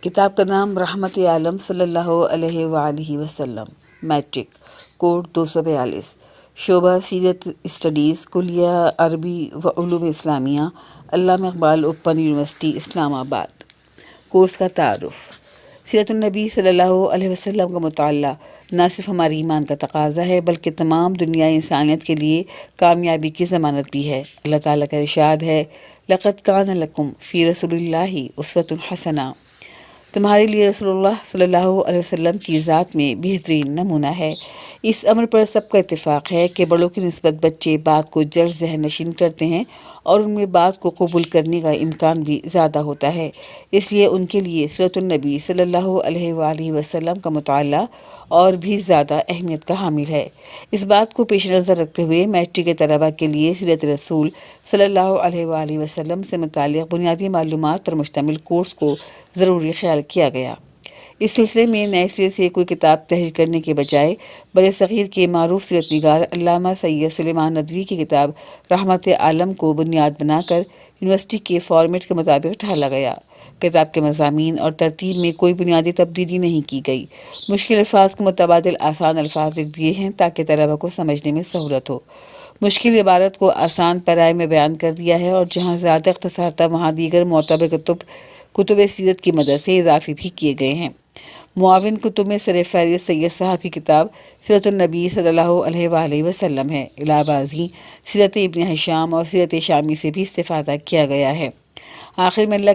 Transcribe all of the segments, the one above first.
کتاب کا نام رحمت عالم صلی اللہ علیہ وآلہ وسلم، میٹرک، کوڈ 242، شعبہ سیرت اسٹڈیز، کلیہ عربی و علوم اسلامیہ، علامہ اقبال اوپن یونیورسٹی اسلام آباد۔ کورس کا تعارف۔ سیرت النبی صلی اللہ علیہ وسلم کا مطالعہ نہ صرف ہماری ایمان کا تقاضا ہے بلکہ تمام دنیائے انسانیت کے لیے کامیابی کی ضمانت بھی ہے۔ اللہ تعالیٰ کا ارشاد ہے، لَقَدْ كَانَ لَكُمْ فِي رَسُولِ اللَّهِ أُسْوَةٌ حَسَنَةٌ، تمہارے لیے رسول اللہ صلی اللہ علیہ وسلم کی ذات میں بہترین نمونہ ہے۔ اس امر پر سب کا اتفاق ہے کہ بڑوں کی نسبت بچے بات کو جلد ذہن نشین کرتے ہیں اور ان میں بات کو قبول کرنے کا امکان بھی زیادہ ہوتا ہے، اس لیے ان کے لیے سیرت النبی صلی اللہ علیہ وآلہ وسلم کا مطالعہ اور بھی زیادہ اہمیت کا حامل ہے۔ اس بات کو پیش نظر رکھتے ہوئے میٹرک کے طلباء کے لیے سیرت رسول صلی اللہ علیہ وآلہ وسلم سے متعلق بنیادی معلومات پر مشتمل کورس کو ضروری خیال کیا گیا۔ اس سلسلے میں نئے سرے سے کوئی کتاب تحریر کرنے کے بجائے بر صغیر کے معروف سیرت نگار علامہ سید سلیمان ندوی کی کتاب رحمت عالم کو بنیاد بنا کر یونیورسٹی کے فارمیٹ کے مطابق ڈھالا گیا۔ کتاب کے مضامین اور ترتیب میں کوئی بنیادی تبدیلی نہیں کی گئی۔ مشکل الفاظ کے متبادل آسان الفاظ لکھ دیے ہیں تاکہ طلباء کو سمجھنے میں سہولت ہو۔ مشکل عبارت کو آسان پیرائے میں بیان کر دیا ہے اور جہاں زیادہ اختصار تھا وہاں دیگر معتبر کتب سیرت کی مدد سے اضافے بھی کیے گئے ہیں۔ معاون کتب میں سر فہرست سید صاحب کی کتاب سیرت النبی صلی اللہ علیہ وآلہ وسلم ہے۔ علاوہ ازیں سیرت ابن ہشام اور سیرت شامی سے بھی استفادہ کیا گیا ہے۔ آخر میں اللہ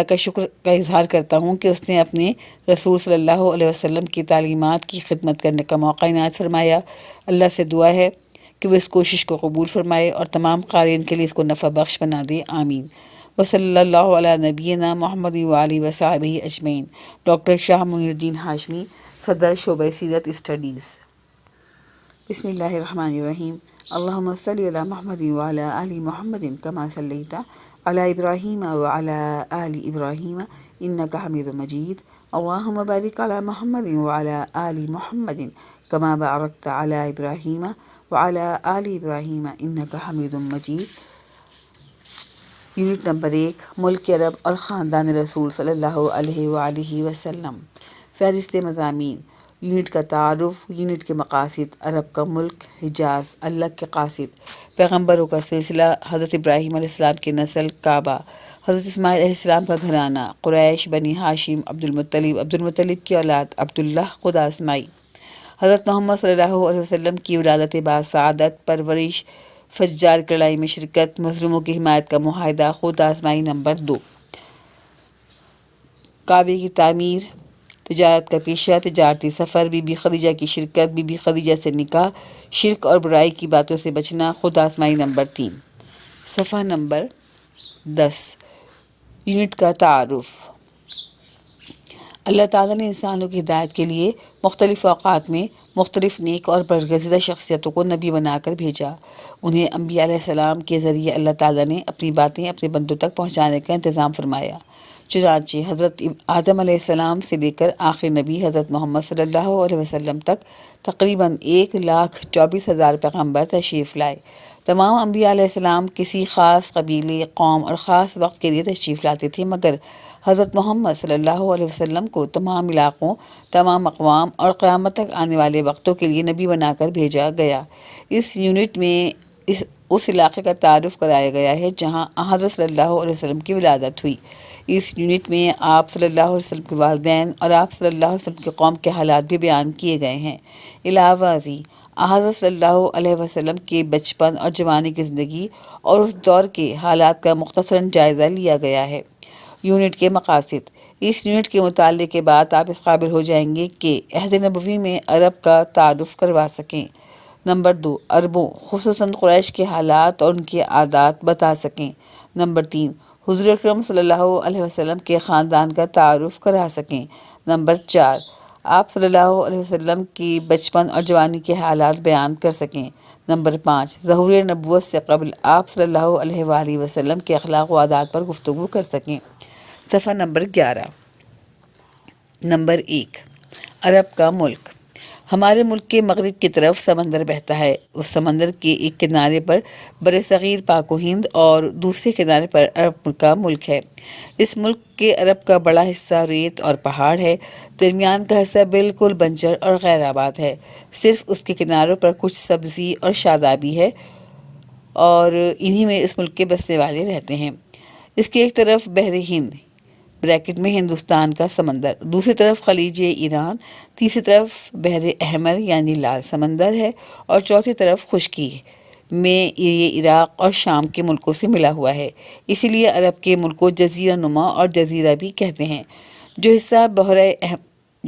کا شکر کا اظہار کرتا ہوں کہ اس نے اپنے رسول صلی اللہ علیہ وسلم کی تعلیمات کی خدمت کرنے کا موقع عنایت فرمایا۔ اللہ سے دعا ہے کہ وہ اس کوشش کو قبول فرمائے اور تمام قارئین کے لیے اس کو نفع بخش بنا دے، آمین۔ وصلی اللہ علی نبینا محمد وآلہ وصحبہ اجمعین۔ ڈاکٹر شاہ معین الدین ہاشمی، صدر شعبہ سیرت اسٹڈیز۔ بسم اللہ الرحمن الرحیم۔ اللہم صلی علی محمد وعلی آل محمد کما صلیت علی ابراہیم وعلی آل ابراہیم انک حمید مجید۔ اللہم بارک علی محمد وعلی آل محمد کما بارکت علی ابراہیم وعلی آل ابراہیم انک حمید مجید۔ یونٹ نمبر 1، ملک عرب اور خاندان رسول صلی اللہ علیہ وآلہ وسلم۔ فہرست مضامین۔ یونٹ کا تعارف، یونٹ کے مقاصد، عرب کا ملک، حجاز، اللہ کے قاصد، پیغمبروں کا سلسلہ، حضرت ابراہیم علیہ السلام کی نسل، کعبہ، حضرت اسماعیل علیہ السلام کا گھرانہ، قریش، بنی ہاشم، عبدالمطلب کی اولاد، عبداللہ خدا اسماعی، حضرت محمد صلی اللہ علیہ وسلم کی ولادت باسعادت، پرورش، فجار کی لڑائی میں شرکت، مظلوموں کی حمایت کا معاہدہ، خود آزمائی نمبر 2، کعبے کی تعمیر، تجارت کا پیشہ، تجارتی سفر، بی بی خدیجہ کی شرکت، بی بی خدیجہ سے نکاح، شرک اور برائی کی باتوں سے بچنا، خود آزمائی نمبر 3۔ صفحہ نمبر 10۔ یونٹ کا تعارف۔ اللہ تعالیٰ نے انسانوں کی ہدایت کے لیے مختلف اوقات میں مختلف نیک اور برگزیدہ شخصیتوں کو نبی بنا کر بھیجا۔ انہیں انبیاء علیہ السلام کے ذریعے اللہ تعالیٰ نے اپنی باتیں اپنے بندوں تک پہنچانے کا انتظام فرمایا۔ چنانچہ حضرت آدم علیہ السلام سے لے کر آخری نبی حضرت محمد صلی اللہ علیہ وسلم تک تقریباً 1,24,000 پیغمبر تشریف لائے۔ تمام انبیاء علیہ السلام کسی خاص قبیلے، قوم اور خاص وقت کے لیے تشریف لاتے تھے، مگر حضرت محمد صلی اللہ علیہ وسلم کو تمام علاقوں، تمام اقوام اور قیامت تک آنے والے وقتوں کے لیے نبی بنا کر بھیجا گیا۔ اس یونٹ میں اس علاقے کا تعارف کرایا گیا ہے جہاں حضرت صلی اللہ علیہ وسلم کی ولادت ہوئی۔ اس یونٹ میں آپ صلی اللہ علیہ وسلم کے والدین اور آپ صلی اللہ علیہ وسلم کی قوم کے حالات بھی بیان کیے گئے ہیں۔ علاوہ ازیں حضرت صلی اللہ علیہ وسلم کے بچپن اور جوانی کی زندگی اور اس دور کے حالات کا مختصراً جائزہ لیا گیا ہے۔ یونٹ کے مقاصد۔ اس یونٹ کے مطالعے کے بعد آپ اس قابل ہو جائیں گے کہ عہد نبوی میں عرب کا تعارف کروا سکیں۔ نمبر 2، عربوں خصوصاً قریش کے حالات اور ان کی عادات بتا سکیں۔ نمبر 3، حضور اکرم صلی اللہ علیہ وسلم کے خاندان کا تعارف کرا سکیں۔ نمبر 4، آپ صلی اللہ علیہ وسلم کی بچپن اور جوانی کے حالات بیان کر سکیں۔ نمبر 5، ظہور نبوت سے قبل آپ صلی اللہ علیہ وآلہ وسلم کے اخلاق و عادات پر گفتگو کر سکیں۔ صفحہ نمبر 11۔ نمبر 1، عرب کا ملک۔ ہمارے ملک کے مغرب کی طرف سمندر بہتا ہے۔ اس سمندر کے ایک کنارے پر برصغیر پاک و ہند اور دوسرے کنارے پر عرب کا ملک ہے۔ اس ملک کے عرب کا بڑا حصہ ریت اور پہاڑ ہے، درمیان کا حصہ بالکل بنجر اور غیر آباد ہے۔ صرف اس کے کناروں پر کچھ سبزی اور شادابی ہے اور انہی میں اس ملک کے بسنے والے رہتے ہیں۔ اس کی ایک طرف بحر ہند بریکٹ میں ہندوستان کا سمندر، دوسری طرف خلیج ایران، تیسری طرف بحر احمر یعنی لال سمندر ہے اور چوتھی طرف خشکی میں یہ عراق اور شام کے ملکوں سے ملا ہوا ہے۔ اسی لیے عرب کے ملکوں جزیرہ نما اور جزیرہ بھی کہتے ہیں۔ جو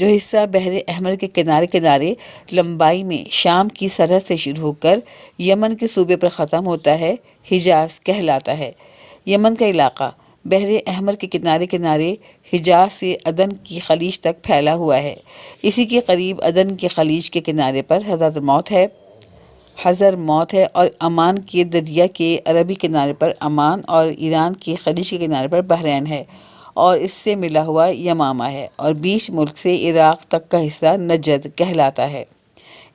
حصہ بحر احمر کے کنارے کنارے لمبائی میں شام کی سرحد سے شروع ہو کر یمن کے صوبے پر ختم ہوتا ہے، حجاز کہلاتا ہے۔ یمن کا علاقہ بحر احمر کے کنارے کنارے حجاز سے عدن کی خلیج تک پھیلا ہوا ہے۔ اسی کے قریب عدن کے خلیج کے کنارے پر حضر موت ہے اور عمان کے دریا کے عربی کنارے پر عمان اور ایران کے خلیج کے کنارے پر بحرین ہے اور اس سے ملا ہوا یمامہ ہے، اور بیچ ملک سے عراق تک کا حصہ نجد کہلاتا ہے۔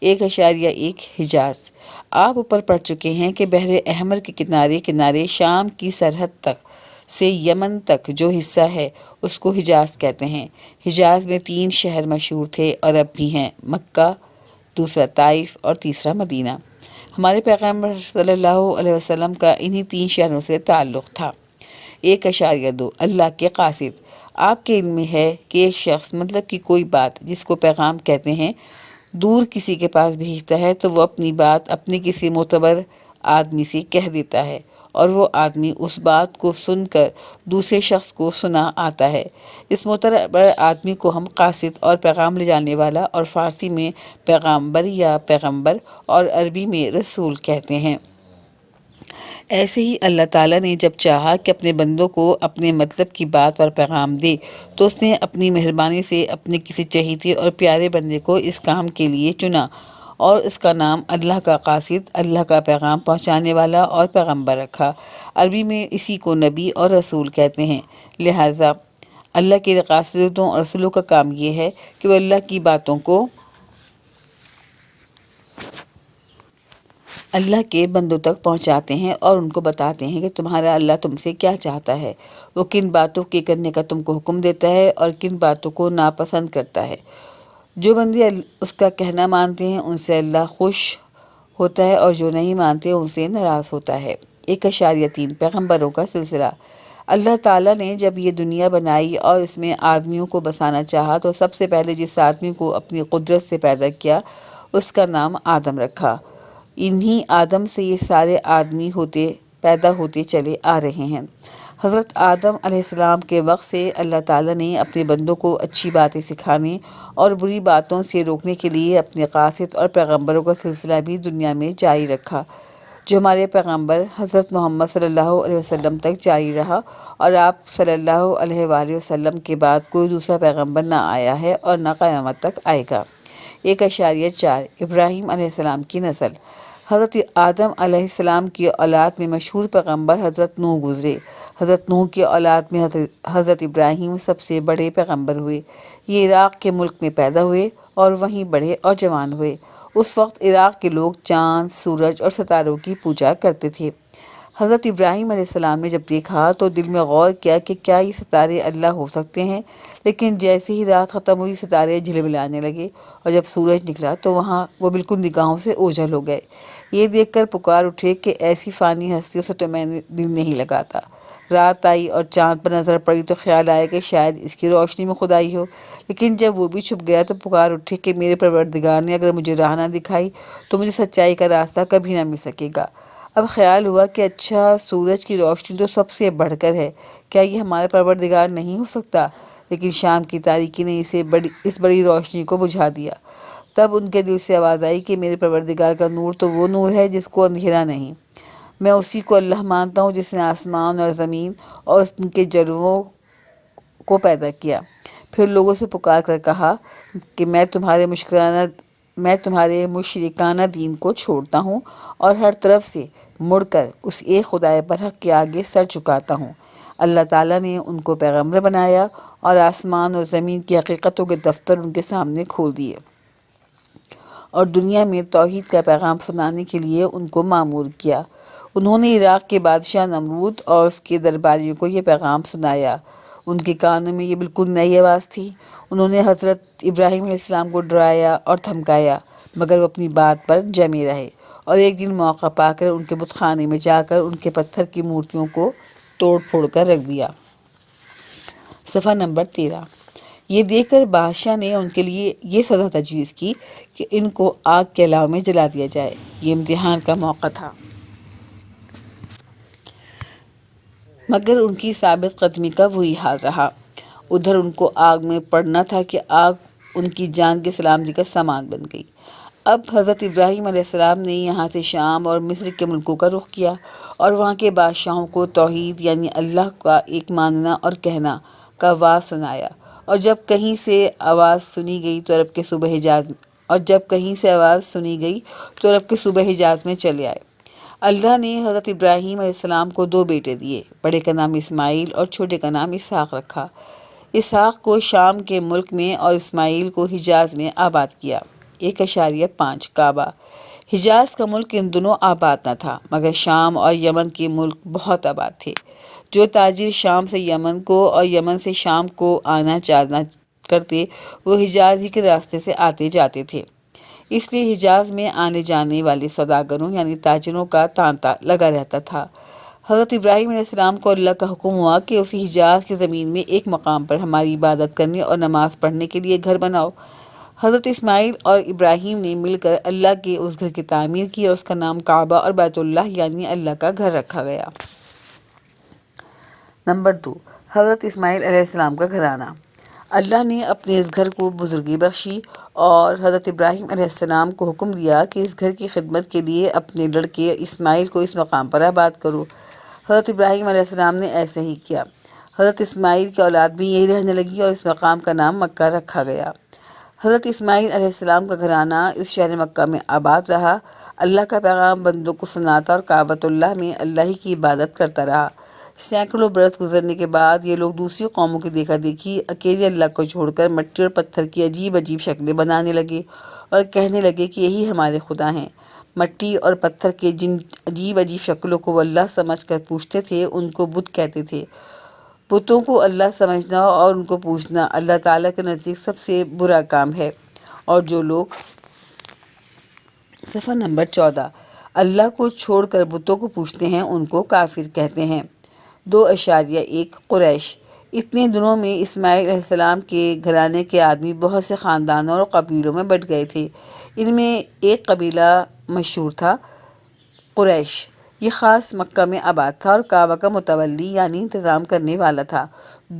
1.1 حجاز۔ آپ اوپر پڑھ چکے ہیں کہ بحر احمر کے کنارے کنارے شام کی سرحد تک سے یمن تک جو حصہ ہے اس کو حجاز کہتے ہیں۔ حجاز میں 3 شہر مشہور تھے اور اب بھی ہیں، مکہ، دوسرا طائف اور تیسرا مدینہ۔ ہمارے پیغمبر صلی اللہ علیہ وسلم کا انہی 3 شہروں سے تعلق تھا۔ 1.2 اللہ کے قاصد۔ آپ کے علم میں ہے کہ ایک شخص مطلب کہ کوئی بات جس کو پیغام کہتے ہیں دور کسی کے پاس بھیجتا ہے تو وہ اپنی بات اپنے کسی معتبر آدمی سے کہہ دیتا ہے اور وہ آدمی اس بات کو سن کر دوسرے شخص کو سنا آتا ہے۔ اس معتبر آدمی کو ہم قاصد اور پیغام لے جانے والا اور فارسی میں پیغامبر یا پیغمبر اور عربی میں رسول کہتے ہیں۔ ایسے ہی اللہ تعالیٰ نے جب چاہا کہ اپنے بندوں کو اپنے مطلب کی بات اور پیغام دے تو اس نے اپنی مہربانی سے اپنے کسی چہیتے اور پیارے بندے کو اس کام کے لیے چنا اور اس کا نام اللہ کا قاصد، اللہ کا پیغام پہنچانے والا اور پیغمبر رکھا۔ عربی میں اسی کو نبی اور رسول کہتے ہیں۔ لہٰذا اللہ کے قاصدوں اور رسولوں کا کام یہ ہے کہ وہ اللہ کی باتوں کو اللہ کے بندوں تک پہنچاتے ہیں اور ان کو بتاتے ہیں کہ تمہارا اللہ تم سے کیا چاہتا ہے، وہ کن باتوں کے کرنے کا تم کو حکم دیتا ہے اور کن باتوں کو ناپسند کرتا ہے۔ جو بندے اس کا کہنا مانتے ہیں ان سے اللہ خوش ہوتا ہے اور جو نہیں مانتے ان سے ناراض ہوتا ہے۔ 1.3 پیغمبروں کا سلسلہ۔ اللہ تعالیٰ نے جب یہ دنیا بنائی اور اس میں آدمیوں کو بسانا چاہا تو سب سے پہلے جس آدمی کو اپنی قدرت سے پیدا کیا اس کا نام آدم رکھا۔ انہی آدم سے یہ سارے آدمی پیدا ہوتے چلے آ رہے ہیں۔ حضرت آدم علیہ السلام کے وقت سے اللہ تعالیٰ نے اپنے بندوں کو اچھی باتیں سکھانے اور بری باتوں سے روکنے کے لیے اپنے قاصد اور پیغمبروں کا سلسلہ بھی دنیا میں جاری رکھا، جو ہمارے پیغمبر حضرت محمد صلی اللہ علیہ وسلم تک جاری رہا، اور آپ صلی اللہ علیہ وآلہ وسلم کے بعد کوئی دوسرا پیغمبر نہ آیا ہے اور نہ قیامت تک آئے گا۔ 1.4 ابراہیم علیہ السلام کی نسل۔ حضرت آدم علیہ السلام کی اولاد میں مشہور پیغمبر حضرت نوح گزرے۔ حضرت نوح کی اولاد میں حضرت ابراہیم سب سے بڑے پیغمبر ہوئے۔ یہ عراق کے ملک میں پیدا ہوئے اور وہیں بڑے اور جوان ہوئے۔ اس وقت عراق کے لوگ چاند، سورج اور ستاروں کی پوجا کرتے تھے۔ حضرت ابراہیم علیہ السلام نے جب دیکھا تو دل میں غور کیا کہ کیا یہ ستارے اللہ ہو سکتے ہیں، لیکن جیسے ہی رات ختم ہوئی ستارے جھلملانے لگے اور جب سورج نکلا تو وہ بالکل نگاہوں سے اوجھل ہو گئے۔ یہ دیکھ کر پکار اٹھے کہ ایسی فانی ہستیوں سے تو میں نے دل نہیں لگاتا۔ رات آئی اور چاند پر نظر پڑی تو خیال آیا کہ شاید اس کی روشنی میں خدائی ہو، لیکن جب وہ بھی چھپ گیا تو پکار اٹھے کہ میرے پروردگار نے اگر مجھے راہ نہ دکھائی تو مجھے سچائی کا راستہ کبھی نہ مل سکے گا۔ اب خیال ہوا کہ اچھا، سورج کی روشنی تو سب سے بڑھ کر ہے، کیا یہ ہمارا پروردگار نہیں ہو سکتا؟ لیکن شام کی تاریکی نے اس بڑی روشنی کو بجھا دیا۔ تب ان کے دل سے آواز آئی کہ میرے پروردگار کا نور تو وہ نور ہے جس کو اندھیرا نہیں۔ میں اسی کو اللہ مانتا ہوں جس نے آسمان اور زمین اور ان کے جلووں کو پیدا کیا۔ پھر لوگوں سے پکار کر کہا کہ میں تمہارے مشرکانہ دین کو چھوڑتا ہوں اور ہر طرف سے مڑ کر اس ایک خدائے برحق کے آگے سر جھکاتا ہوں۔ اللہ تعالیٰ نے ان کو پیغمبر بنایا اور آسمان اور زمین کی حقیقتوں کے دفتر ان کے سامنے کھول دیے۔ اور دنیا میں توحید کا پیغام سنانے کے لیے ان کو مامور کیا۔ انہوں نے عراق کے بادشاہ نمرود اور اس کے درباریوں کو یہ پیغام سنایا۔ ان کے کانوں میں یہ بالکل نئی آواز تھی۔ انہوں نے حضرت ابراہیم علیہ السلام کو ڈرایا اور دھمکایا، مگر وہ اپنی بات پر جمے رہے، اور ایک دن موقع پا کر ان کے بت خانے میں جا کر ان کے پتھر کی مورتیوں کو توڑ پھوڑ کر رکھ دیا۔ صفحہ نمبر 13۔ یہ دیکھ کر بادشاہ نے ان کے لیے یہ سزا تجویز کی کہ ان کو آگ کے الاؤ میں جلا دیا جائے۔ یہ امتحان کا موقع تھا، مگر ان کی ثابت قدمی کا وہی حال رہا۔ ادھر ان کو آگ میں پڑنا تھا کہ آگ ان کی جان کی سلامتی کا سامان بن گئی۔ اب حضرت ابراہیم علیہ السلام نے یہاں سے شام اور مصر کے ملکوں کا رخ کیا اور وہاں کے بادشاہوں کو توحید یعنی اللہ کا ایک ماننا اور کہنا کا واز سنایا، اور جب کہیں سے آواز سنی گئی تو عرب کے صوبہ حجاز میں چلے آئے۔ اللہ نے حضرت ابراہیم علیہ السلام کو 2 بیٹے دیے، بڑے کا نام اسماعیل اور چھوٹے کا نام اسحاق رکھا۔ اسحاق کو شام کے ملک میں اور اسماعیل کو حجاز میں آباد کیا۔ 1.5 کعبہ۔ حجاز کا ملک ان دنوں آباد نہ تھا، مگر شام اور یمن کے ملک بہت آباد تھے۔ جو تاجر شام سے یمن کو اور یمن سے شام کو آنا جانا کرتے، وہ حجاز ہی کے راستے سے آتے جاتے تھے۔ اس لیے حجاز میں آنے جانے والے سوداگروں یعنی تاجروں کا تانتا لگا رہتا تھا۔ حضرت ابراہیم علیہ السلام کو اللہ کا حکم ہوا کہ اسی حجاز کی زمین میں ایک مقام پر ہماری عبادت کرنے اور نماز پڑھنے کے لیے گھر بناؤ۔ حضرت اسماعیل اور ابراہیم نے مل کر اللہ کے اس گھر کی تعمیر کی اور اس کا نام کعبہ اور بیت اللہ یعنی اللہ کا گھر رکھا گیا۔ نمبر 2، حضرت اسماعیل علیہ السلام کا گھرانہ۔ اللہ نے اپنے اس گھر کو بزرگی بخشی اور حضرت ابراہیم علیہ السلام کو حکم دیا کہ اس گھر کی خدمت کے لیے اپنے لڑکے اسماعیل کو اس مقام پر آباد کرو۔ حضرت ابراہیم علیہ السلام نے ایسا ہی کیا۔ حضرت اسماعیل کی اولاد بھی یہی رہنے لگی اور اس مقام کا نام مکہ رکھا گیا۔ حضرت اسماعیل علیہ السلام کا گھرانہ اس شہر مکہ میں آباد رہا، اللہ کا پیغام بندوں کو سناتا اور کعبۃ اللہ میں اللہ ہی کی عبادت کرتا رہا۔ سینکڑوں برس گزرنے کے بعد یہ لوگ دوسری قوموں کی دیکھا دیکھی اکیلے اللہ کو چھوڑ کر مٹی اور پتھر کی عجیب عجیب شکلیں بنانے لگے اور کہنے لگے کہ یہی ہمارے خدا ہیں۔ مٹی اور پتھر کے جن عجیب عجیب شکلوں کو وہ اللہ سمجھ کر پوجتے تھے ان کو بت کہتے تھے۔ بتوں کو اللہ سمجھنا اور ان کو پوجنا اللہ تعالیٰ کے نزدیک سب سے برا کام ہے، اور جو لوگ صفحہ نمبر 14 اللہ کو چھوڑ کر بتوں کو پوجتے ہیں ان کو کافر کہتے ہیں۔ 2.1 قریش۔ اتنے دنوں میں اسماعیل علیہ السلام کے گھرانے کے آدمی بہت سے خاندانوں اور قبیلوں میں بٹ گئے تھے۔ ان میں ایک قبیلہ مشہور تھا، قریش۔ یہ خاص مکہ میں آباد تھا اور کعبہ کا متولی یعنی انتظام کرنے والا تھا۔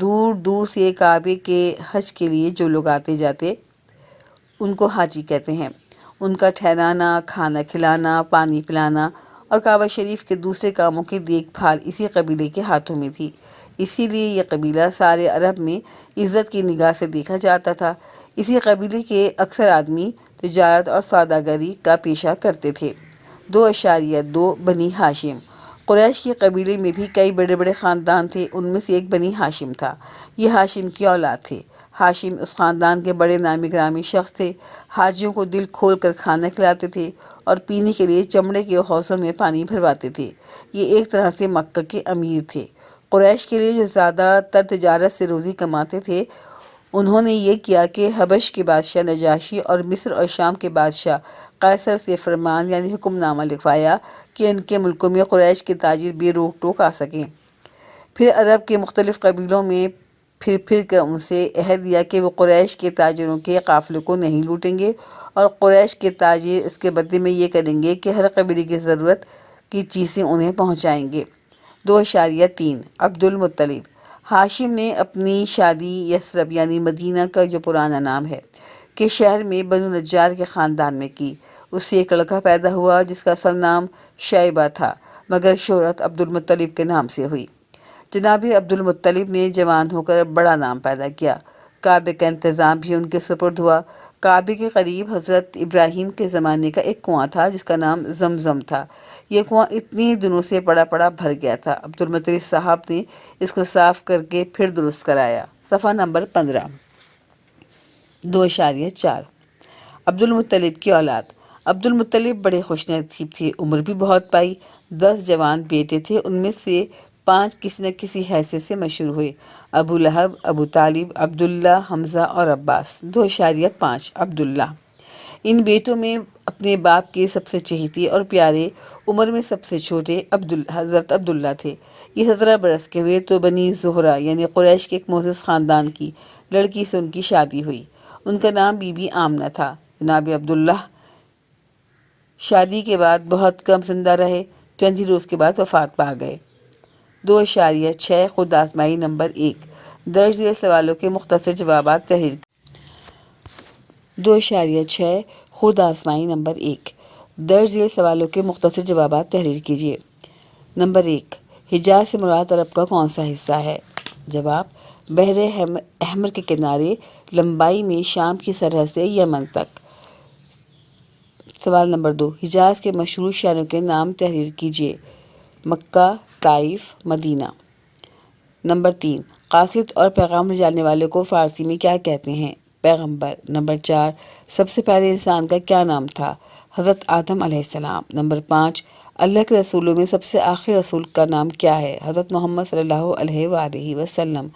دور دور سے کعبے کے حج کے لیے جو لوگ آتے جاتے ان کو حاجی کہتے ہیں۔ ان کا ٹھہرانا، کھانا کھلانا، پانی پلانا اور کعبہ شریف کے دوسرے کاموں کی دیکھ بھال اسی قبیلے کے ہاتھوں میں تھی۔ اسی لیے یہ قبیلہ سارے عرب میں عزت کی نگاہ سے دیکھا جاتا تھا۔ اسی قبیلے کے اکثر آدمی تجارت اور سوداگری کا پیشہ کرتے تھے۔ 2.2 بنی ہاشم۔ قریش کے قبیلے میں بھی کئی بڑے بڑے خاندان تھے، ان میں سے ایک بنی ہاشم تھا۔ یہ ہاشم کی اولاد تھے۔ ہاشم اس خاندان کے بڑے نامی گرامی شخص تھے۔ حاجیوں کو دل کھول کر کھانا کھلاتے تھے اور پینے کے لیے چمڑے کے حوضوں میں پانی بھرواتے تھے۔ یہ ایک طرح سے مکہ کے امیر تھے۔ قریش کے لیے جو زیادہ تر تجارت سے روزی کماتے تھے، انہوں نے یہ کیا کہ حبش کے بادشاہ نجاشی اور مصر اور شام کے بادشاہ قیصر سے فرمان یعنی حکم نامہ لکھوایا کہ ان کے ملکوں میں قریش کے تاجر بے روک ٹوک آ سکیں۔ پھر عرب کے مختلف قبیلوں میں پھر کر ان سے عہد دیا کہ وہ قریش کے تاجروں کے قافلے کو نہیں لوٹیں گے، اور قریش کے تاجر اس کے بدلے میں یہ کریں گے کہ ہر قبیلے کی ضرورت کی چیزیں انہیں پہنچائیں گے۔ 2.3 عبد المطلب۔ ہاشم نے اپنی شادی یثرب یعنی مدینہ کا جو پرانا نام ہے کے شہر میں بنو نجار کے خاندان میں کی۔ اس سے ایک لڑکا پیدا ہوا جس کا اصل نام شیبہ تھا، مگر شہرت عبد المطلب کے نام سے ہوئی۔ جناب عبد المطلب نے جوان ہو کر بڑا نام پیدا کیا۔ کعبے کا انتظام بھی ان کے سپرد ہوا۔ کعبے کے قریب حضرت ابراہیم کے زمانے کا ایک کنواں تھا جس کا نام زمزم تھا۔ یہ کنواں اتنی دنوں سے پڑا بھر گیا تھا۔ عبد المطلب صاحب نے اس کو صاف کر کے پھر درست کرایا۔ صفحہ نمبر 15۔ 2.4 عبد المطلب کی اولاد۔ عبد المطلب بڑے خوش نصیب تھے، عمر بھی بہت پائی۔ 10 جوان بیٹے تھے، ان میں سے 5 کسی نہ کسی حیثیت سے مشہور ہوئے: ابو لہب، ابو طالب، عبداللہ، حمزہ اور عباس۔ 2.5 عبداللہ۔ ان بیٹوں میں اپنے باپ کے سب سے چہیتے اور پیارے، عمر میں سب سے چھوٹے حضرت عبداللہ تھے۔ یہ 17 برس کے ہوئے تو بنی زہرہ یعنی قریش کے ایک معزز خاندان کی لڑکی سے ان کی شادی ہوئی۔ ان کا نام بی بی آمنہ تھا۔ جناب عبداللہ شادی کے بعد بہت کم زندہ رہے، چند ہی روز کے بعد وفات پا گئے۔ 2.6 خود آزمائی نمبر 1 درج ذیل سوالوں کے مختصر جوابات تحریر 2.6 خود آزمائی نمبر 1 درج ذیل سوالوں کے مختصر جوابات تحریر کیجیے۔ نمبر 1، حجاز سے مراد عرب کا کون سا حصہ ہے؟ جواب: بحر احمر کے کنارے، لمبائی میں شام کی سرحد سے یمن تک۔ سوال نمبر 2، حجاز کے مشہور شہروں کے نام تحریر کیجیے۔ مکہ، طائف، مدینہ۔ نمبر 3، قاصد اور پیغام لے جانے والے کو فارسی میں کیا کہتے ہیں؟ پیغمبر۔ نمبر 4، سب سے پہلے انسان کا کیا نام تھا؟ حضرت آدم علیہ السلام۔ نمبر 5، اللہ کے رسولوں میں سب سے آخری رسول کا نام کیا ہے؟ حضرت محمد صلی اللہ علیہ وآلہ وسلم۔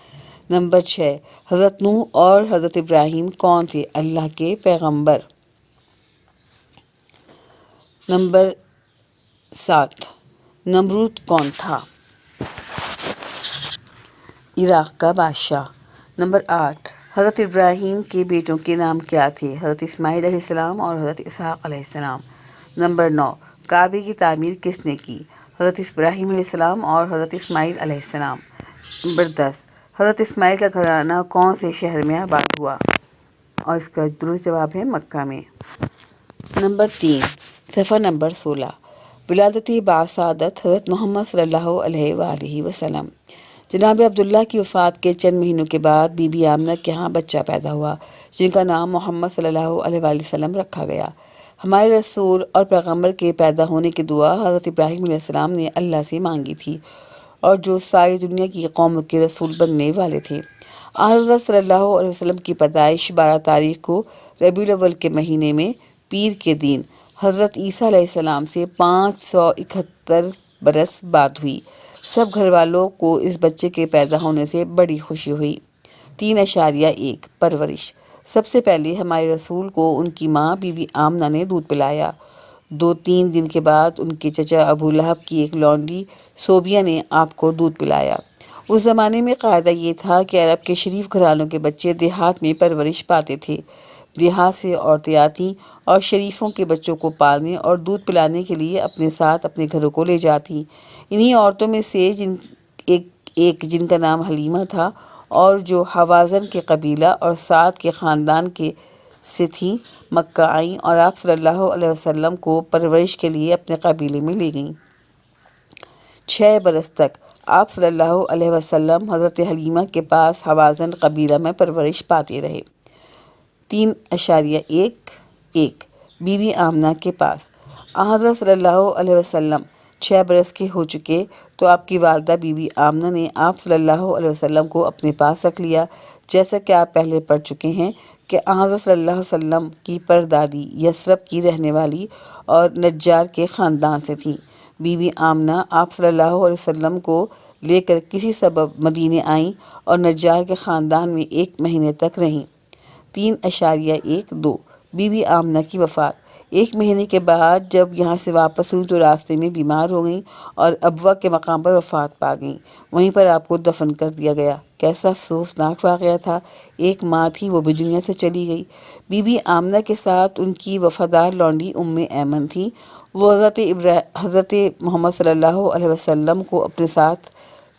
نمبر 6، حضرت نوح اور حضرت ابراہیم کون تھے؟ اللہ کے پیغمبر۔ نمبر 7، نمرود کون تھا؟ عراق کا بادشاہ۔ نمبر 8، حضرت ابراہیم کے بیٹوں کے نام کیا تھے؟ حضرت اسماعیل علیہ السلام اور حضرت اسحاق علیہ السلام۔ نمبر 9، کعبے کی تعمیر کس نے کی؟ حضرت ابراہیم علیہ السلام اور حضرت اسماعیل علیہ السلام۔ نمبر 10، حضرت اسماعیل کا گھرانہ کون سے شہر میں آباد ہوا؟ اور اس کا درست جواب ہے مکہ میں۔ نمبر 3، صفحہ نمبر 16، ولادت باسعادت حضرت محمد صلی اللہ علیہ وآلہ وسلم۔ جناب عبداللہ کی وفات کے چند مہینوں کے بعد بی بی آمنہ کے ہاں بچہ پیدا ہوا، جن کا نام محمد صلی اللہ علیہ وآلہ وسلم رکھا گیا۔ ہمارے رسول اور پیغمبر کے پیدا ہونے کی دعا حضرت ابراہیم علیہ السلام نے اللہ سے مانگی تھی، اور جو ساری دنیا کی قوموں کے رسول بننے والے تھے۔ حضرت صلی اللہ علیہ وسلم کی پیدائش 12 تاریخ کو ربیع الاول کے مہینے میں پیر کے دن حضرت عیسیٰ علیہ السلام سے 571 برس بعد ہوئی۔ سب گھر والوں کو اس بچے کے پیدا ہونے سے بڑی خوشی ہوئی۔ 3.1 پرورش۔ سب سے پہلے ہمارے رسول کو ان کی ماں بی بی آمنہ نے دودھ پلایا۔ 2-3 دن کے بعد ان کے چچا ابو لہب کی ایک لونڈی صوبیہ نے آپ کو دودھ پلایا۔ اس زمانے میں قاعدہ یہ تھا کہ عرب کے شریف گھرانوں کے بچے دیہات میں پرورش پاتے تھے۔ دیہات سے عورتیں آتیں اور شریفوں کے بچوں کو پالنے اور دودھ پلانے کے لیے اپنے ساتھ اپنے گھروں کو لے جاتیں۔ انہی عورتوں میں سے جن کا نام حلیمہ تھا اور جو حوازن کے قبیلہ اور سعد کے خاندان سے تھیں، مکہ آئیں اور آپ صلی اللہ علیہ وسلم کو پرورش کے لیے اپنے قبیلے میں لے گئیں۔ 6 برس تک آپ صلی اللہ علیہ وسلم حضرت حلیمہ کے پاس حوازن قبیلہ میں پرورش پاتے رہے۔ 3.1 بی بی آمنہ کے پاس۔ حضرت صلی اللہ علیہ وسلم 6 برس کے ہو چکے تو آپ کی والدہ بی بی آمنہ نے آپ صلی اللہ علیہ وسلم کو اپنے پاس رکھ لیا۔ جیسا کہ آپ پہلے پڑھ چکے ہیں کہ حضرت صلی اللہ علیہ وسلم کی پردادی یثرب کی رہنے والی اور نجار کے خاندان سے تھیں۔ بی بی آمنہ آپ صلی اللہ علیہ وسلم کو لے کر کسی سبب مدینے آئیں اور نجار کے خاندان میں 1 مہینے تک رہیں۔ 3.12 بی بی آمنہ کی وفات۔ 1 مہینے کے بعد جب یہاں سے واپس ہوئی تو راستے میں بیمار ہو گئیں اور ابوا کے مقام پر وفات پا گئیں۔ وہیں پر آپ کو دفن کر دیا گیا۔ کیسا افسوسناک واقعہ تھا، 1 ماں تھی وہ بھی دنیا سے چلی گئی۔ بی بی آمنہ کے ساتھ ان کی وفادار لونڈی ایمن تھی۔ وہ حضرت محمد صلی اللہ علیہ وسلم کو اپنے ساتھ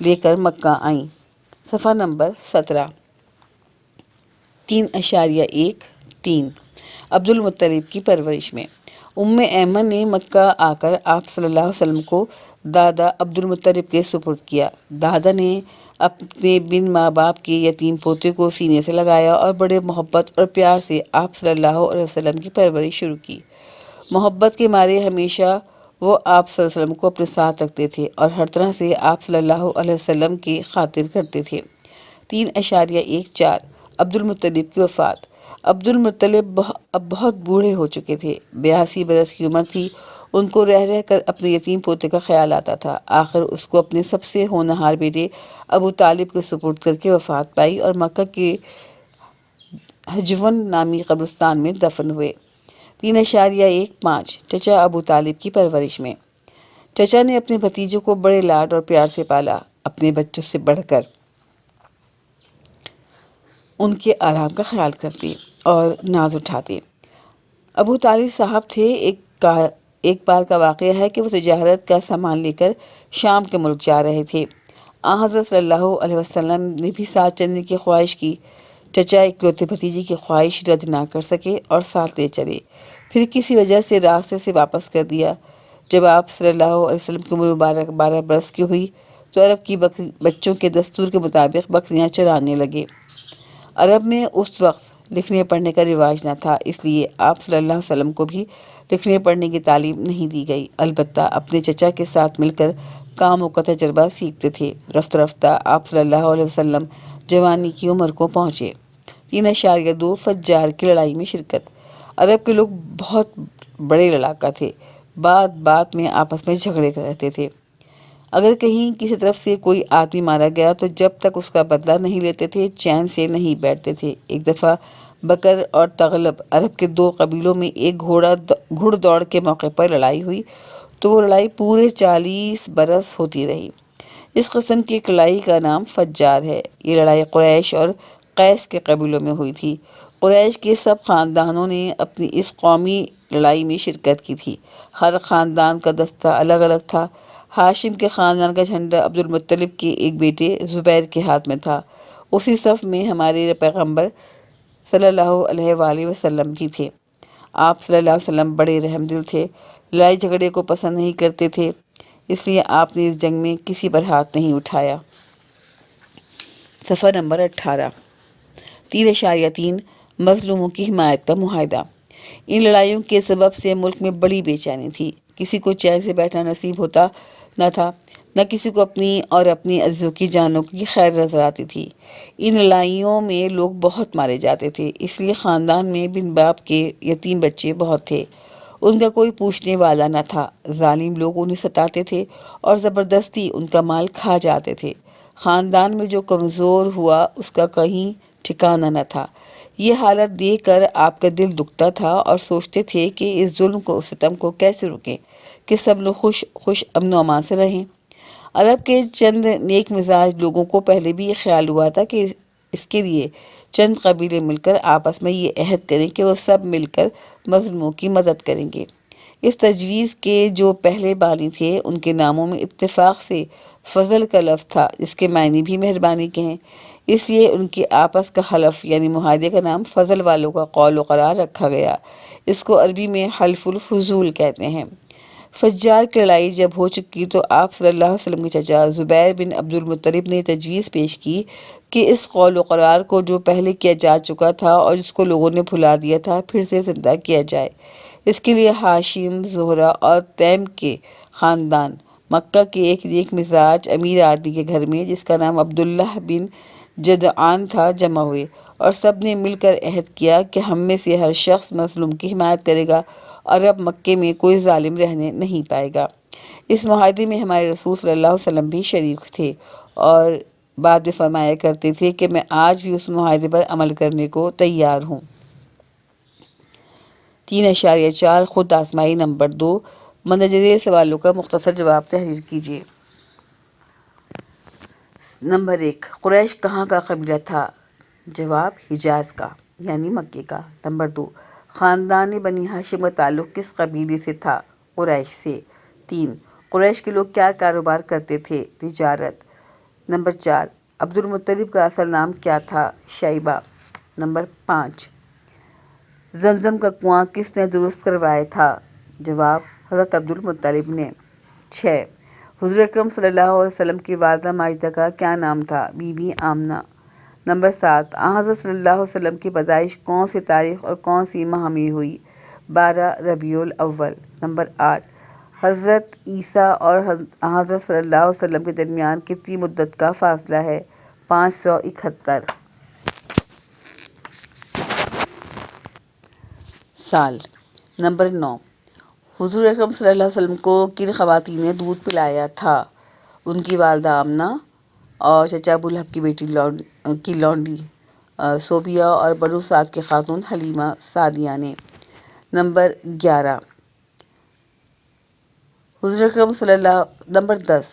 لے کر مکہ آئیں۔ صفحہ نمبر 17۔ 3.13 عبد المطلب کی پرورش میں۔ ایمن نے مکہ آ کر آپ صلی اللہ علیہ وسلم کو دادا عبد المطلب کے سپرد کیا۔ دادا نے اپنے بن ماں باپ کے یتیم پوتے کو سینے سے لگایا اور بڑے محبت اور پیار سے آپ صلی اللہ علیہ وسلم کی پرورش شروع کی۔ محبت کے مارے ہمیشہ وہ آپ صلی اللہ علیہ وسلم کو اپنے ساتھ رکھتے تھے اور ہر طرح سے آپ صلی اللہ علیہ وسلم کی خاطر کرتے تھے۔ 3.14 عبد المطلب کی وفات۔ عبد المطلب اب بہت بوڑھے ہو چکے تھے، 82 برس کی عمر تھی۔ ان کو رہ رہ کر اپنے یتیم پوتے کا خیال آتا تھا۔ آخر اس کو اپنے سب سے ہونہار بیٹے ابو طالب کے سپرد کر کے وفات پائی اور مکہ کے حجون نامی قبرستان میں دفن ہوئے۔ 3.15 چچا ابو طالب کی پرورش میں۔ چچا نے اپنے بھتیجے کو بڑے لاڈ اور پیار سے پالا، اپنے بچوں سے بڑھ کر ان کے آرام کا خیال کرتے اور ناز اٹھاتے۔ ابو طالب صاحب تھے، ایک بار کا واقعہ ہے کہ وہ تجارت کا سامان لے کر شام کے ملک جا رہے تھے۔ حضرت صلی اللہ علیہ وسلم نے بھی ساتھ چلنے کی خواہش کی۔ چچا اکلوتے بھتیجے کی خواہش رد نہ کر سکے اور ساتھ لے چلے، پھر کسی وجہ سے راستے سے واپس کر دیا۔ جب آپ صلی اللہ علیہ وسلم کی عمر 12 برس کی ہوئی تو عرب کی بچوں کے دستور کے مطابق بکریاں چرانے لگے۔ عرب میں اس وقت لکھنے پڑھنے کا رواج نہ تھا، اس لیے آپ صلی اللہ علیہ وسلم کو بھی لکھنے پڑھنے کی تعلیم نہیں دی گئی، البتہ اپنے چچا کے ساتھ مل کر کاموں کا تجربہ سیکھتے تھے۔ رفتہ رفتہ آپ صلی اللہ علیہ وسلم جوانی کی عمر کو پہنچے۔ 3.2 فجار کی لڑائی میں شرکت۔ عرب کے لوگ بہت بڑے لڑاکا تھے، بات بات میں آپس میں جھگڑے رہتے تھے۔ اگر کہیں کسی طرف سے کوئی آدمی مارا گیا تو جب تک اس کا بدلہ نہیں لیتے تھے چین سے نہیں بیٹھتے تھے۔ ایک دفعہ بکر اور تغلب عرب کے 2 قبیلوں میں ایک گھڑ دوڑ کے موقع پر لڑائی ہوئی تو وہ لڑائی پورے 40 برس ہوتی رہی۔ اس قسم کی ایک لڑائی کا نام فجار ہے۔ یہ لڑائی قریش اور قیس کے قبیلوں میں ہوئی تھی۔ قریش کے سب خاندانوں نے اپنی اس قومی لڑائی میں شرکت کی تھی۔ ہر خاندان کا دستہ الگ الگ تھا۔ ہاشم کے خاندان کا جھنڈا عبد المطلب کے ایک بیٹے زبیر کے ہاتھ میں تھا۔ اسی صف میں ہمارے پیغمبر صلی اللہ علیہ وآلہ وسلم بھی تھے۔ آپ صلی اللہ علیہ وسلم بڑے رحم دل تھے، لڑائی جھگڑے کو پسند نہیں کرتے تھے، اس لیے آپ نے اس جنگ میں کسی پر ہاتھ نہیں اٹھایا۔ صفحہ نمبر 18۔ 3.3 مظلوموں کی حمایت کا معاہدہ۔ ان لڑائیوں کے سبب سے ملک میں بڑی بے چینی تھی، کسی کو چین سے بیٹھنا نصیب ہوتا نہ تھا، نہ کسی کو اپنی اور اپنی عزیزوں کی جانوں کی خیر نظر آتی تھی۔ ان لڑائیوں میں لوگ بہت مارے جاتے تھے، اس لیے خاندان میں بن باپ کے یتیم بچے بہت تھے، ان کا کوئی پوچھنے والا نہ تھا۔ ظالم لوگ انہیں ستاتے تھے اور زبردستی ان کا مال کھا جاتے تھے۔ خاندان میں جو کمزور ہوا اس کا کہیں ٹھکانہ نہ تھا۔ یہ حالت دیکھ کر آپ کا دل دکھتا تھا اور سوچتے تھے کہ اس ظلم کو، ستم کو کیسے روکیں کہ سب لوگ خوش امن و امان سے رہیں۔ عرب کے چند نیک مزاج لوگوں کو پہلے بھی یہ خیال ہوا تھا کہ اس کے لیے چند قبیلے مل کر آپس میں یہ عہد کریں کہ وہ سب مل کر مظلوموں کی مدد کریں گے۔ اس تجویز کے جو پہلے بانی تھے ان کے ناموں میں اتفاق سے فضل کا لفظ تھا، جس کے معنی بھی مہربانی کے ہیں، اس لیے ان کے آپس کا حلف یعنی معاہدے کا نام فضل والوں کا قول و قرار رکھا گیا۔ اس کو عربی میں حلف الفضول کہتے ہیں۔ فجار کی لڑائی جب ہو چکی تو آپ صلی اللہ علیہ وسلم کے چچا زبیر بن عبد المطلب نے تجویز پیش کی کہ اس قول و قرار کو جو پہلے کیا جا چکا تھا اور جس کو لوگوں نے بھلا دیا تھا پھر سے زندہ کیا جائے۔ اس کے لیے ہاشم، زہرہ اور تیم کے خاندان مکہ کے ایک نیک مزاج امیر آدمی کے گھر میں جس کا نام عبداللہ بن جدعان تھا جمع ہوئے اور سب نے مل کر عہد کیا کہ ہم میں سے ہر شخص مظلوم کی حمایت کرے گا اور اب مکے میں کوئی ظالم رہنے نہیں پائے گا۔ اس معاہدے میں ہمارے رسول صلی اللہ علیہ وسلم بھی شریک تھے اور بعد میں فرمایا کرتے تھے کہ میں آج بھی اس معاہدے پر عمل کرنے کو تیار ہوں۔ 3.4 خود آزمائی نمبر 2 مندرجہ سوالوں کا مختصر جواب تحریر کیجیے۔ نمبر 1، قریش کہاں کا قبیلہ تھا؟ جواب، حجاز کا یعنی مکے کا۔ نمبر 2، خاندان بنی ہاشم کا تعلق کس قبیلے سے تھا؟ قریش سے۔ 3، قریش کے لوگ کیا کاروبار کرتے تھے؟ تجارت۔ نمبر 4، عبد المطلب کا اصل نام کیا تھا؟ شیبہ۔ نمبر 5، زمزم کا کنواں کس نے درست کروایا تھا؟ جواب، حضرت عبد المطلب نے۔ 6، حضور اکرم صلی اللہ علیہ وسلم کی والدہ ماجدہ کا کیا نام تھا؟ Be be Amna. نمبر 7، حضرت صلی اللہ علیہ وسلم کی پیدائش کون سی تاریخ اور کون سی ماہ میں ہوئی؟ 12 ربیع الاول۔ نمبر 8، حضرت عیسیٰ اور حضرت صلی اللہ علیہ وسلم کے درمیان کتنی مدت کا فاصلہ ہے؟ 571۔ سال۔ نمبر 9، حضور اکرم صلی اللہ علیہ وسلم کو کن خواتین نے دودھ پلایا تھا؟ ان کی والدہ آمنہ اور چچا ابو لہب کی بیٹی کی لونڈی صوبیہ اور بنو سعد کی خاتون حلیمہ سعدیہ نے۔ نمبر 11، نمبر 10،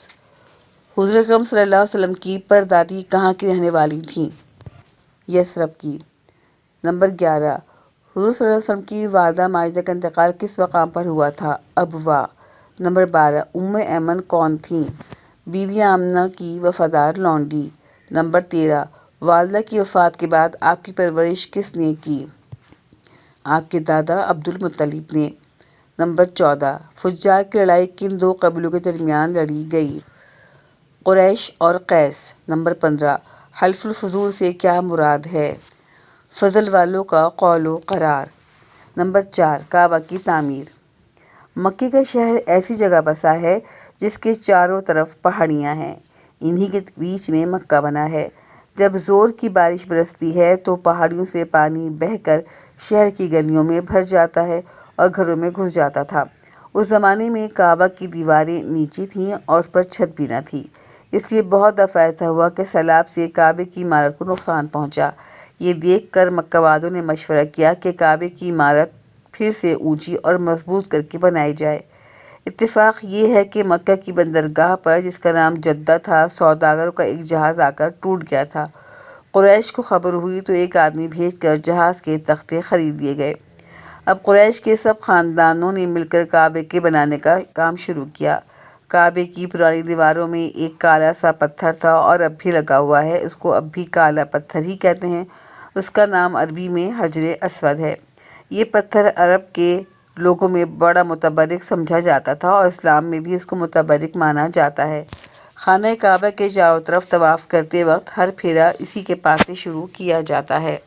حضور اکرم صلی اللہ علیہ وسلم کی پردادی کہاں کی رہنے والی تھیں؟ یثرب کی۔ نمبر 11، حضور صلی اللہ علیہ وسلم کی والدہ ماجدہ کا انتقال کس مقام پر ہوا تھا؟ ابوا۔ نمبر 12، ایمن کون تھیں؟ بیوی آمنہ کی وفادار لونڈی۔ نمبر 13، والدہ کی وفات کے بعد آپ کی پرورش کس نے کی؟ آپ کے دادا عبد المطلب نے۔ نمبر 14، فجار کی لڑائی کن دو قبیلوں کے درمیان لڑی گئی؟ قریش اور قیس۔ نمبر 15، حلف الفضول سے کیا مراد ہے؟ فضل والوں کا قول و قرار۔ نمبر 4، کعبہ کی تعمیر۔ مکے کا شہر ایسی جگہ بسا ہے جس کے چاروں طرف پہاڑیاں ہیں، انہی کے بیچ میں مکہ بنا ہے۔ جب زور کی بارش برستی ہے تو پہاڑیوں سے پانی بہہ کر شہر کی گلیوں میں بھر جاتا ہے اور گھروں میں گھس جاتا تھا۔ اس زمانے میں کعبہ کی دیواریں نیچی تھیں اور اس پر چھت بھی نہ تھی، اس لیے بہت دفعہ ایسا ہوا کہ سیلاب سے کعبے کی عمارت کو نقصان پہنچا۔ یہ دیکھ کر مکہ والوں نے مشورہ کیا کہ کعبے کی عمارت پھر سے اونچی اور مضبوط کر کے بنائی جائے۔ اتفاق یہ ہے کہ مکہ کی بندرگاہ پر، جس کا نام جدہ تھا، سوداگروں کا ایک جہاز آ کر ٹوٹ گیا تھا۔ قریش کو خبر ہوئی تو ایک آدمی بھیج کر جہاز کے تختے خرید لیے گئے۔ اب قریش کے سب خاندانوں نے مل کر کعبے کے بنانے کا کام شروع کیا۔ کعبے کی پرانی دیواروں میں ایک کالا سا پتھر تھا اور اب بھی لگا ہوا ہے، اس کو اب بھی کالا پتھر ہی کہتے ہیں۔ اس کا نام عربی میں حجر اسود ہے۔ یہ پتھر عرب کے لوگوں میں بڑا متبرک سمجھا جاتا تھا اور اسلام میں بھی اس کو متبرک مانا جاتا ہے۔ خانہ کعبہ کے چاروں طرف طواف کرتے وقت ہر پھیرا اسی کے پاس سے شروع کیا جاتا ہے۔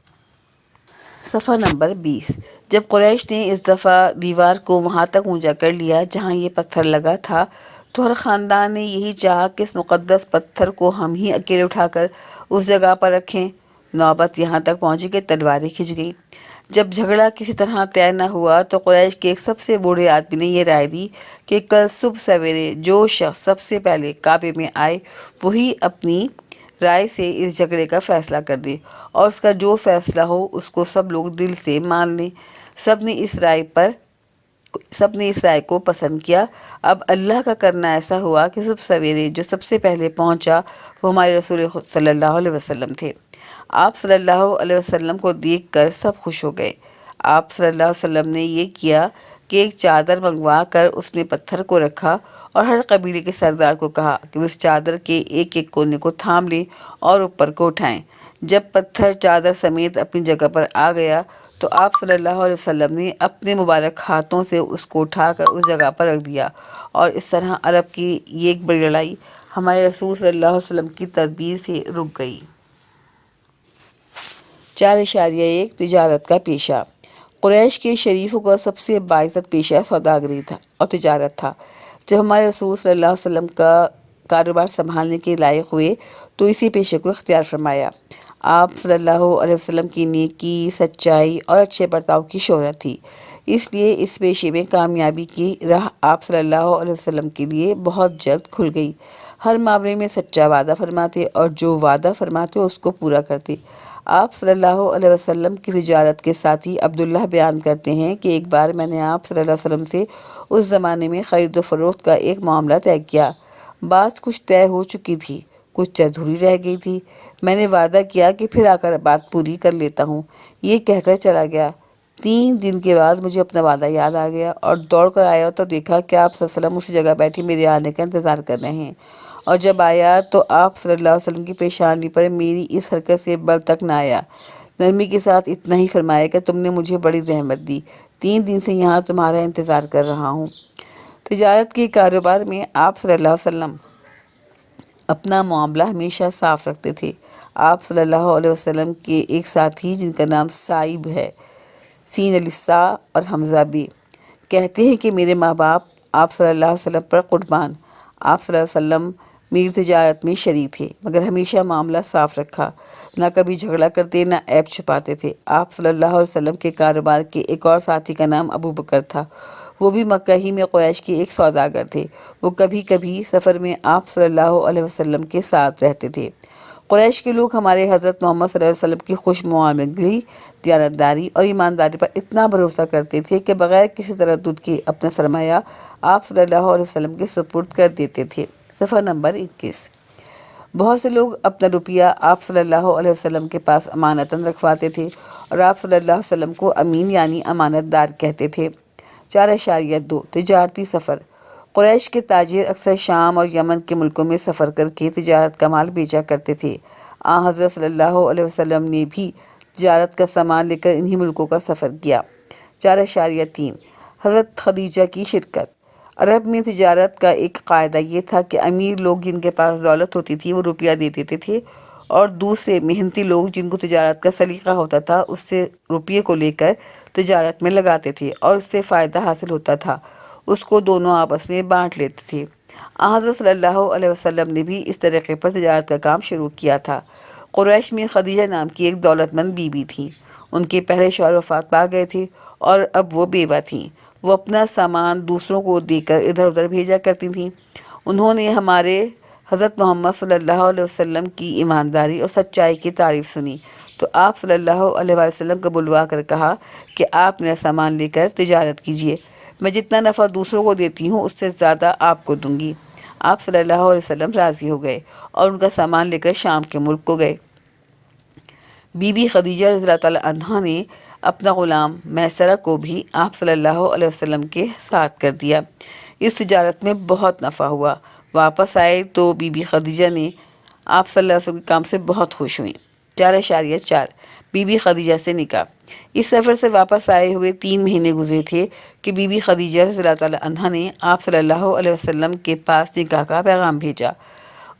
صفحہ نمبر 20۔ جب قریش نے اس دفعہ دیوار کو وہاں تک اونچا کر لیا جہاں یہ پتھر لگا تھا تو ہر خاندان نے یہی چاہا کہ اس مقدس پتھر کو ہم ہی اکیلے اٹھا کر اس جگہ پر رکھیں۔ نوبت یہاں تک پہنچی کہ تلواریں کھنچ گئیں۔ جب جھگڑا کسی طرح طے نہ ہوا تو قریش کے ایک سب سے بوڑھے آدمی نے یہ رائے دی کہ کل صبح سویرے جو شخص سب سے پہلے کعبے میں آئے وہی اپنی رائے سے اس جھگڑے کا فیصلہ کر دے، اور اس کا جو فیصلہ ہو اس کو سب لوگ دل سے مان لیں۔ سب نے اس رائے کو پسند کیا۔ اب اللہ کا کرنا ایسا ہوا کہ صبح سویرے جو سب سے پہلے پہنچا وہ ہمارے رسول صلی اللہ علیہ وسلم تھے۔ آپ صلی اللہ علیہ وسلم کو دیکھ کر سب خوش ہو گئے۔ آپ صلی اللہ علیہ وسلم نے یہ کیا کہ ایک چادر منگوا کر اس میں پتھر کو رکھا اور ہر قبیلے کے سردار کو کہا کہ وہ اس چادر کے ایک ایک کونے کو تھام لیں اور اوپر کو اٹھائیں۔ جب پتھر چادر سمیت اپنی جگہ پر آ گیا تو آپ صلی اللہ علیہ وسلم نے اپنے مبارک ہاتھوں سے اس کو اٹھا کر اس جگہ پر رکھ دیا، اور اس طرح عرب کی یہ ایک بڑی لڑائی ہمارے رسول صلی اللہ علیہ وسلم کی تدبیر سے رک گئی۔ 4.1 تجارت کا پیشہ۔ قریش کے شریفوں کا سب سے باعزت پیشہ سوداگری تھا اور تجارت تھا۔ جب ہمارے رسول صلی اللہ علیہ وسلم کا کاروبار سنبھالنے کے لائق ہوئے تو اسی پیشے کو اختیار فرمایا۔ آپ صلی اللہ علیہ وسلم کی نیکی، سچائی اور اچھے برتاؤ کی شہرت تھی، اس لیے اس پیشے میں کامیابی کی راہ آپ صلی اللہ علیہ وسلم کے لیے بہت جلد کھل گئی۔ ہر معاملے میں سچا وعدہ فرماتے اور جو وعدہ فرماتے اس کو پورا کرتے۔ آپ صلی اللہ علیہ وسلم کی تجارت کے ساتھی عبداللہ بیان کرتے ہیں کہ ایک بار میں نے آپ صلی اللہ علیہ وسلم سے اس زمانے میں خرید و فروخت کا ایک معاملہ طے کیا۔ بات کچھ طے ہو چکی تھی، کچھ ادھوری رہ گئی تھی۔ میں نے وعدہ کیا کہ پھر آ کر بات پوری کر لیتا ہوں، یہ کہہ کر چلا گیا۔ 3 دن کے بعد مجھے اپنا وعدہ یاد آ گیا اور دوڑ کر آیا تو دیکھا کہ آپ صلی اللہ علیہ وسلم اسی جگہ بیٹھے میرے آنے کا انتظار کر رہے ہیں، اور جب آیا تو آپ صلی اللہ علیہ وسلم کی پیشانی پر میری اس حرکت سے بل تک نہ آیا، نرمی کے ساتھ اتنا ہی فرمایا کہ تم نے مجھے بڑی زحمت دی، 3 دن سے یہاں تمہارا انتظار کر رہا ہوں۔ تجارت کے کاروبار میں آپ صلی اللہ علیہ وسلم اپنا معاملہ ہمیشہ صاف رکھتے تھے۔ آپ صلی اللہ علیہ وسلم کے ایک ساتھی جن کا نام سائب ہے، سین السا اور حمزہ بھی، کہتے ہیں کہ میرے ماں باپ آپ صلی اللہ علیہ وسلم پر قربان، آپ صلی اللہ علیہ وسلم میر تجارت میں شریک تھے، مگر ہمیشہ معاملہ صاف رکھا، نہ کبھی جھگڑا کرتے نہ عیب چھپاتے تھے۔ آپ صلی اللہ علیہ وسلم کے کاروبار کے ایک اور ساتھی کا نام ابو بکر تھا، وہ بھی مکہ ہی میں قریش کے ایک سوداگر تھے۔ وہ کبھی کبھی سفر میں آپ صلی اللہ علیہ وسلم کے ساتھ رہتے تھے۔ قریش کے لوگ ہمارے حضرت محمد صلی اللہ علیہ وسلم کی خوش معاملگی، دیانتداری اور ایمانداری پر اتنا بھروسہ کرتے تھے کہ بغیر کسی تردد کے اپنا سرمایہ آپ صلی اللہ علیہ وسلم کے سپرد کر دیتے تھے۔ صفحہ نمبر 21۔ بہت سے لوگ اپنا روپیہ آپ صلی اللہ علیہ وسلم کے پاس امانتاً رکھواتے تھے اور آپ صلی اللہ علیہ وسلم کو امین یعنی امانت دار کہتے تھے۔ 4.2 تجارتی سفر۔ قریش کے تاجر اکثر شام اور یمن کے ملکوں میں سفر کر کے تجارت کا مال بیچا کرتے تھے۔ حضرت صلی اللہ علیہ وسلم نے بھی تجارت کا سامان لے کر انہی ملکوں کا سفر کیا۔ 4.3 حضرت خدیجہ کی شرکت۔ عرب میں تجارت کا ایک قاعدہ یہ تھا کہ امیر لوگ جن کے پاس دولت ہوتی تھی وہ روپیہ دے دیتے تھے، اور دوسرے محنتی لوگ جن کو تجارت کا سلیقہ ہوتا تھا اس سے روپیے کو لے کر تجارت میں لگاتے تھے، اور اس سے فائدہ حاصل ہوتا تھا اس کو دونوں آپس میں بانٹ لیتے تھے۔ حضرت صلی اللہ علیہ وسلم نے بھی اس طریقے پر تجارت کا کام شروع کیا تھا۔ قریش میں خدیجہ نام کی ایک دولت مند بی بی تھیں۔ ان کے پہلے شوہر وفات پا گئے تھے اور اب وہ بیوہ تھیں۔ وہ اپنا سامان دوسروں کو دے کر ادھر ادھر بھیجا کرتی تھیں۔ انہوں نے ہمارے حضرت محمد صلی اللہ علیہ وسلم کی ایمانداری اور سچائی کی تعریف سنی تو آپ صلی اللہ علیہ وسلم کو بلوا کر کہا کہ آپ میرا سامان لے کر تجارت کیجیے، میں جتنا نفع دوسروں کو دیتی ہوں اس سے زیادہ آپ کو دوں گی۔ آپ صلی اللہ علیہ وسلم راضی ہو گئے اور ان کا سامان لے کر شام کے ملک کو گئے۔ بی بی خدیجہ رضی اللہ تعالیٰ عنہا نے اپنا غلام میسرہ کو بھی آپ صلی اللہ علیہ وسلم کے ساتھ کر دیا۔ اس تجارت میں بہت نفع ہوا۔ واپس آئے تو بی بی خدیجہ نے آپ صلی اللہ علیہ وسلم کے کام سے بہت خوش ہوئیں۔ 4.4 بی بی خدیجہ سے نکاح۔ اس سفر سے واپس آئے ہوئے 3 مہینے گزرے تھے کہ بی بی خدیجہ رضی اللہ تعالیٰ عنہا نے آپ صلی اللہ علیہ وسلم کے پاس نکاح کا پیغام بھیجا۔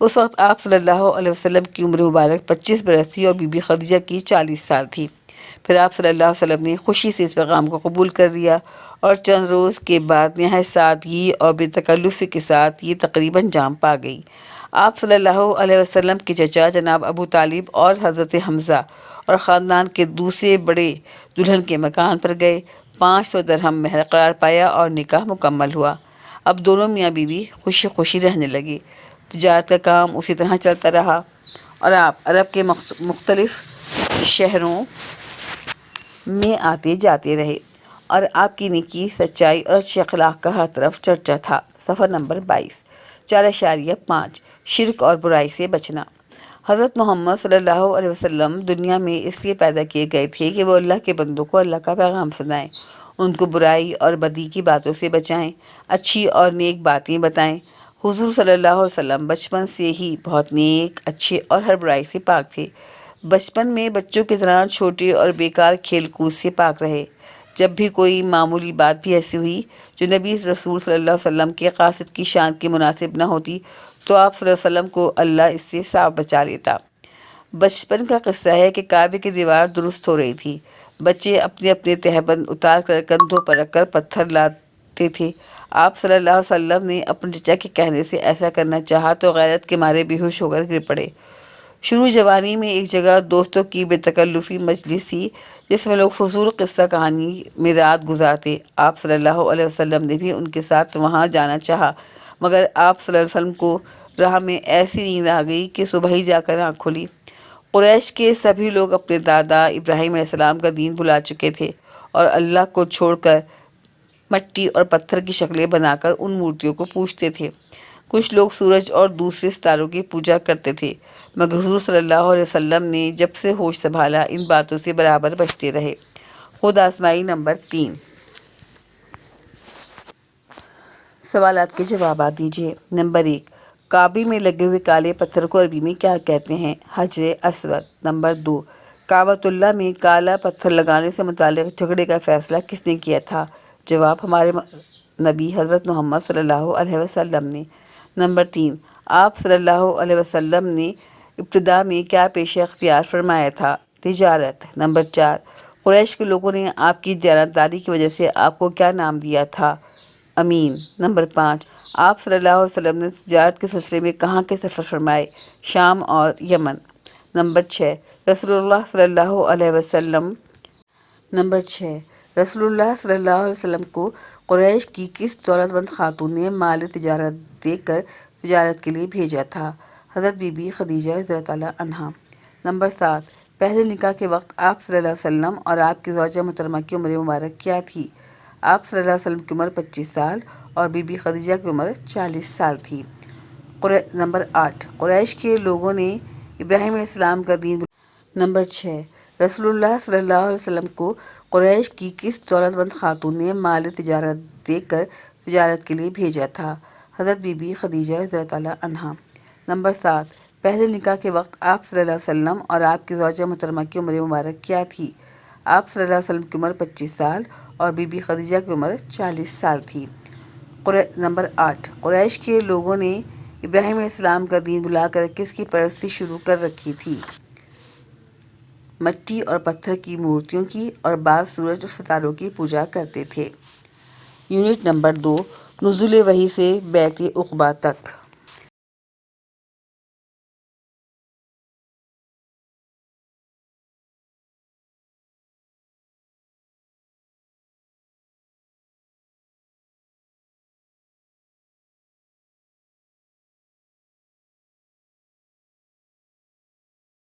اس وقت آپ صلی اللہ علیہ وسلم کی عمر مبارک 25 برس تھی اور بی بی خدیجہ کی 40 سال تھی۔ پھر آپ صلی اللہ علیہ وسلم نے خوشی سے اس پیغام کو قبول کر لیا اور چند روز کے بعد نہایت سادگی اور بے تکلفی کے ساتھ یہ تقریب انجام پا گئی۔ آپ صلی اللہ علیہ وسلم کے چچا جناب ابو طالب اور حضرت حمزہ اور خاندان کے دوسرے بڑے دلہن کے مکان پر گئے، 500 درہم مہر قرار پایا اور نکاح مکمل ہوا۔ اب دونوں میاں بیوی خوشی خوشی رہنے لگے۔ تجارت کا کام اسی طرح چلتا رہا اور آپ عرب کے مختلف شہروں میں آتے جاتے رہے اور آپ کی نیکی، سچائی اور اچھے اخلاق کا ہر طرف چرچا تھا۔ صفحہ نمبر 22۔ 4.5 شرک اور برائی سے بچنا۔ حضرت محمد صلی اللہ علیہ وسلم دنیا میں اس لیے پیدا کیے گئے تھے کہ وہ اللہ کے بندوں کو اللہ کا پیغام سنائیں، ان کو برائی اور بدی کی باتوں سے بچائیں، اچھی اور نیک باتیں بتائیں۔ حضور صلی اللہ علیہ وسلم بچپن سے ہی بہت نیک، اچھے اور ہر برائی سے پاک تھے۔ بچپن میں بچوں کی طرح چھوٹے اور بیکار کھیل کود سے پاک رہے۔ جب بھی کوئی معمولی بات بھی ایسی ہوئی جو نبی رسول صلی اللہ علیہ وسلم کے قاصد کی شان کے مناسب نہ ہوتی تو آپ صلی اللہ علیہ وسلم کو اللہ اس سے صاف بچا لیتا۔ بچپن کا قصہ ہے کہ کعبے کی دیوار درست ہو رہی تھی۔ بچے اپنے اپنے تہبند اتار کر کندھوں پر رکھ کر پتھر لاتے تھے۔ آپ صلی اللہ علیہ وسلم نے اپنے چچا کے کہنے سے ایسا کرنا چاہا تو غیرت کے مارے بے ہوش ہو کر گر پڑے۔ شروع جوانی میں ایک جگہ دوستوں کی بے تکلفی مجلس تھی جس میں لوگ فضول قصہ کہانی میں رات گزارتے۔ آپ صلی اللہ علیہ وسلم نے بھی ان کے ساتھ وہاں جانا چاہا، مگر آپ صلی اللہ علیہ وسلم کو راہ میں ایسی نیند آ گئی کہ صبح ہی جا کر آنکھ کھلی۔ قریش کے سبھی لوگ اپنے دادا ابراہیم علیہ السلام کا دین بھلا چکے تھے اور اللہ کو چھوڑ کر مٹی اور پتھر کی شکلیں بنا کر ان مورتیوں کو پوجتے تھے۔ کچھ لوگ سورج اور دوسرے ستاروں کی پوجا کرتے تھے، مگر حضور صلی اللہ علیہ وسلم نے جب سے ہوش سنبھالا ان باتوں سے برابر بچتے رہے۔ خود آزمائی نمبر 3۔ سوالات کے جوابات دیجیے۔ نمبر 1، کعبے میں لگے ہوئے کالے پتھر کو عربی میں کیا کہتے ہیں؟ حجر اسود۔ نمبر 2، کعبۃ اللہ میں کالا پتھر لگانے سے متعلق جھگڑے کا فیصلہ کس نے کیا تھا؟ جواب، ہمارے نبی حضرت محمد صلی اللہ علیہ وسلم نے۔ نمبر 3، آپ صلی اللہ علیہ وسلم نے ابتدا میں کیا پیشہ اختیار فرمایا تھا؟ تجارت۔ نمبر 4، قریش کے لوگوں نے آپ کی دیانتداری کی وجہ سے آپ کو کیا نام دیا تھا؟ امین۔ نمبر 5، آپ صلی اللہ علیہ وسلم نے تجارت کے سلسلے میں کہاں کے سفر فرمائے؟ شام اور یمن۔ نمبر 6، رسول اللہ صلی اللہ علیہ وسلم کو قریش کی کس دولت مند خاتون نے مال تجارت دے کر تجارت کے لیے بھیجا تھا؟ حضرت بی بی خدیجہ رضی اللہ تعالیٰ عنہا۔ نمبر 7، پہلے نکاح کے وقت آپ صلی اللہ علیہ وسلم اور آپ کی زوجہ محترمہ کی عمر مبارک کیا تھی؟ آپ صلی اللہ علیہ وسلم کی عمر 25 سال اور بی بی خدیجہ کی عمر 40 سال تھی۔ نمبر 8، قریش کے لوگوں نے ابراہیم علیہ السلام کا دین نمبر 6، رسول اللہ صلی اللہ علیہ وسلم کو قریش کی کس دولت مند خاتون نے مال تجارت دے کر تجارت کے لیے بھیجا تھا؟ حضرت بی بی خدیجہ رضی اللہ تعالیٰ عنہا۔ نمبر 7، پہلے نکاح کے وقت آپ صلی اللہ علیہ وسلم اور آپ کی زوجہ محترمہ کی عمر مبارک کیا تھی؟ آپ صلی اللہ علیہ وسلم کی عمر 25 سال اور بی بی خدیجہ کی عمر 40 سال تھی۔ نمبر 8، قریش کے لوگوں نے ابراہیم علیہ السلام کا دین بلا کر کس کی پرستی شروع کر رکھی تھی؟ مٹی اور پتھر کی مورتیوں کی، اور بعض سورج اور ستاروں کی پوجا کرتے تھے۔ یونٹ نمبر 2، نزول وحی سے بیعت عقبہ تک۔